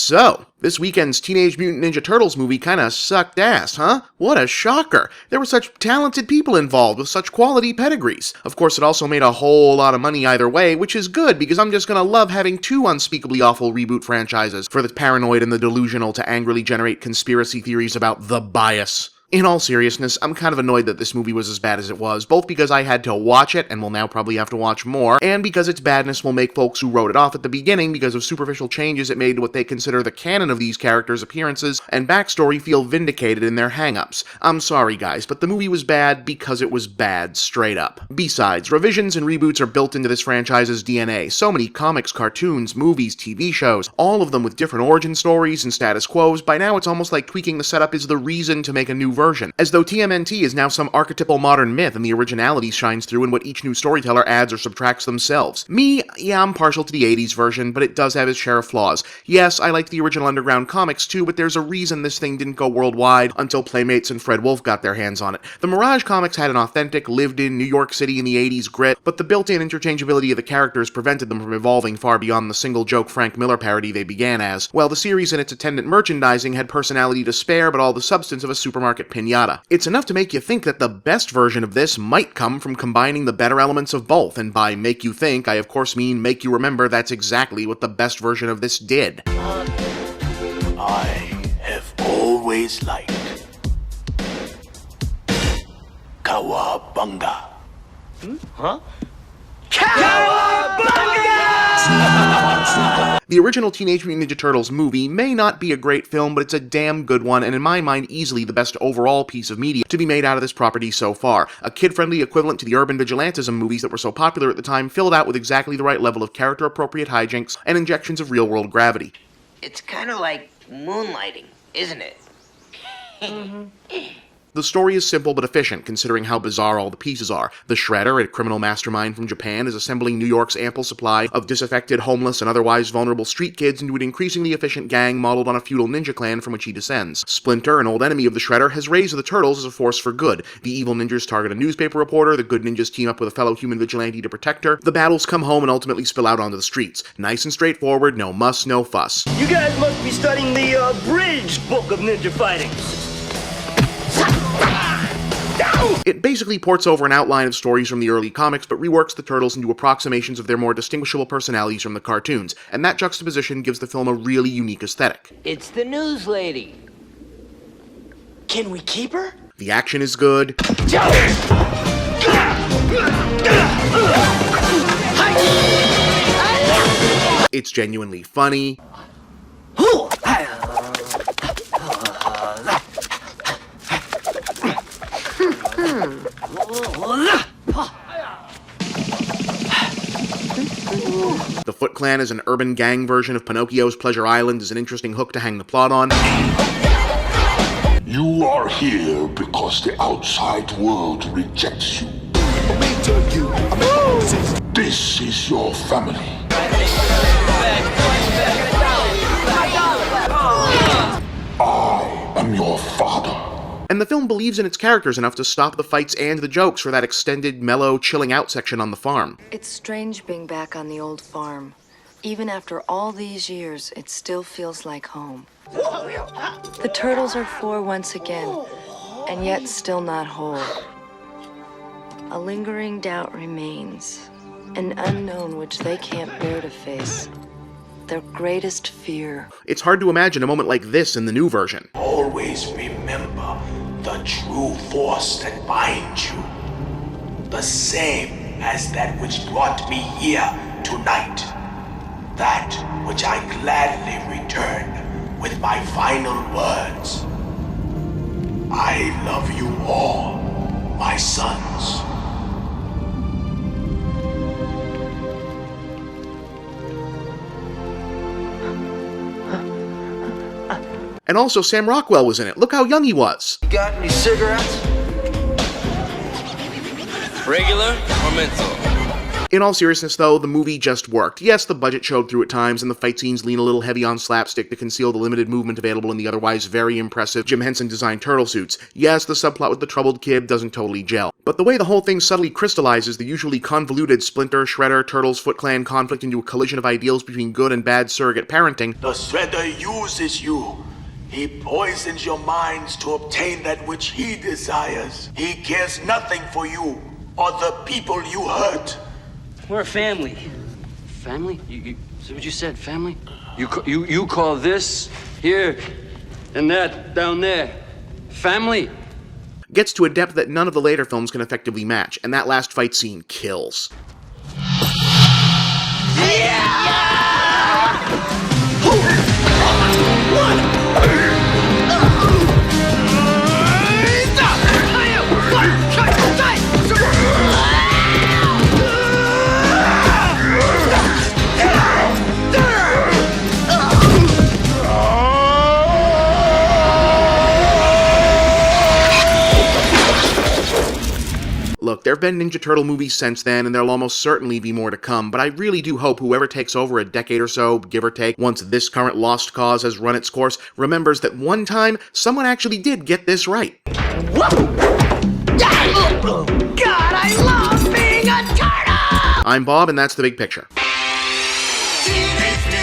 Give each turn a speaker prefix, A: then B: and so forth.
A: So, this weekend's Teenage Mutant Ninja Turtles movie kinda sucked ass, huh? What a shocker! There were such talented people involved with such quality pedigrees. Of course, it also made a whole lot of money either way, which is good because I'm just gonna love having two unspeakably awful reboot franchises for the paranoid and the delusional to angrily generate conspiracy theories about the bias. In all seriousness, I'm kind of annoyed that this movie was as bad as it was, both because I had to watch it, and will now probably have to watch more, and because its badness will make folks who wrote it off at the beginning because of superficial changes it made to what they consider the canon of these characters' appearances and backstory feel vindicated in their hang-ups. I'm sorry guys, but the movie was bad because it was bad, straight up. Besides, revisions and reboots are built into this franchise's DNA. So many comics, cartoons, movies, TV shows, all of them with different origin stories and status quos. By now it's almost like tweaking the setup is the reason to make a new version, as though TMNT is now some archetypal modern myth and the originality shines through in what each new storyteller adds or subtracts themselves. Yeah, I'm partial to the 80s version, but it does have its share of flaws. Yes, I like the original Underground comics too, but there's a reason this thing didn't go worldwide until Playmates and Fred Wolf got their hands on it. The Mirage comics had an authentic, lived-in New York City in the 80s grit, but the built-in interchangeability of the characters prevented them from evolving far beyond the single-joke Frank Miller parody they began as, while the series and its attendant merchandising had personality to spare but all the substance of a supermarket pinata. It's enough to make you think that the best version of this might come from combining the better elements of both, and by make you think, I of course mean make you remember that's exactly what the best version of this did.
B: I have always liked Cowabunga. Huh?
A: The original Teenage Mutant Ninja Turtles movie may not be a great film, but it's a damn good one, and in my mind easily the best overall piece of media to be made out of this property so far. A kid-friendly equivalent to the urban vigilantism movies that were so popular at the time, filled out with exactly the right level of character-appropriate hijinks and injections of real-world gravity.
C: It's kind of like moonlighting, isn't it?
A: The story is simple but efficient, considering how bizarre all the pieces are. The Shredder, a criminal mastermind from Japan, is assembling New York's ample supply of disaffected, homeless, and otherwise vulnerable street kids into an increasingly efficient gang modeled on a feudal ninja clan from which he descends. Splinter, an old enemy of the Shredder, has raised the Turtles as a force for good. The evil ninjas target a newspaper reporter, the good ninjas team up with a fellow human vigilante to protect her, the battles come home and ultimately spill out onto the streets. Nice and straightforward, no muss, no fuss.
D: You guys must be studying the abridged book of ninja fighting.
A: It basically ports over an outline of stories from the early comics, but reworks the Turtles into approximations of their more distinguishable personalities from the cartoons, and that juxtaposition gives the film a really unique aesthetic.
C: It's the news lady.
D: Can we keep her?
A: The action is good. It's genuinely funny. The Foot Clan is an urban gang version of Pinocchio's Pleasure Island is an interesting hook to hang the plot on.
E: You are here because the outside world rejects you. This is your family. I am your father.
A: And the film believes in its characters enough to stop the fights and the jokes for that extended, mellow, chilling out section on the farm.
F: It's strange being back on the old farm. Even after all these years, it still feels like home. The Turtles are four once again, and yet still not whole. A lingering doubt remains, an unknown which they can't bear to face. Their greatest fear.
A: It's hard to imagine a moment like this in the new version.
B: Always remember the true force that binds you. The same as that which brought me here tonight. That which I gladly return with my final words. I love you all, my sons.
A: And also, Sam Rockwell was in it. Look how young he was.
D: You got any cigarettes?
G: Regular or menthol?
A: In all seriousness though, the movie just worked. Yes, the budget showed through at times, and the fight scenes lean a little heavy on slapstick to conceal the limited movement available in the otherwise very impressive Jim Henson-designed turtle suits. Yes, the subplot with the troubled kid doesn't totally gel. But the way the whole thing subtly crystallizes the usually convoluted Splinter, Shredder, Turtles, Foot Clan conflict into a collision of ideals between good and bad surrogate parenting.
B: The Shredder uses you. He poisons your minds to obtain that which he desires. He cares nothing for you or the people you hurt.
G: We're a family. Family? You see what you said, family? You call this here and that down there family?
A: Gets to a depth that none of the later films can effectively match, and that last fight scene kills. Look, there have been Ninja Turtle movies since then, and there'll almost certainly be more to come, but I really do hope whoever takes over a decade or so, give or take, once this current lost cause has run its course, remembers that one time, someone actually did get this right.
D: God, I love being a turtle!
A: I'm Bob, and that's The Big Picture.
D: Teenage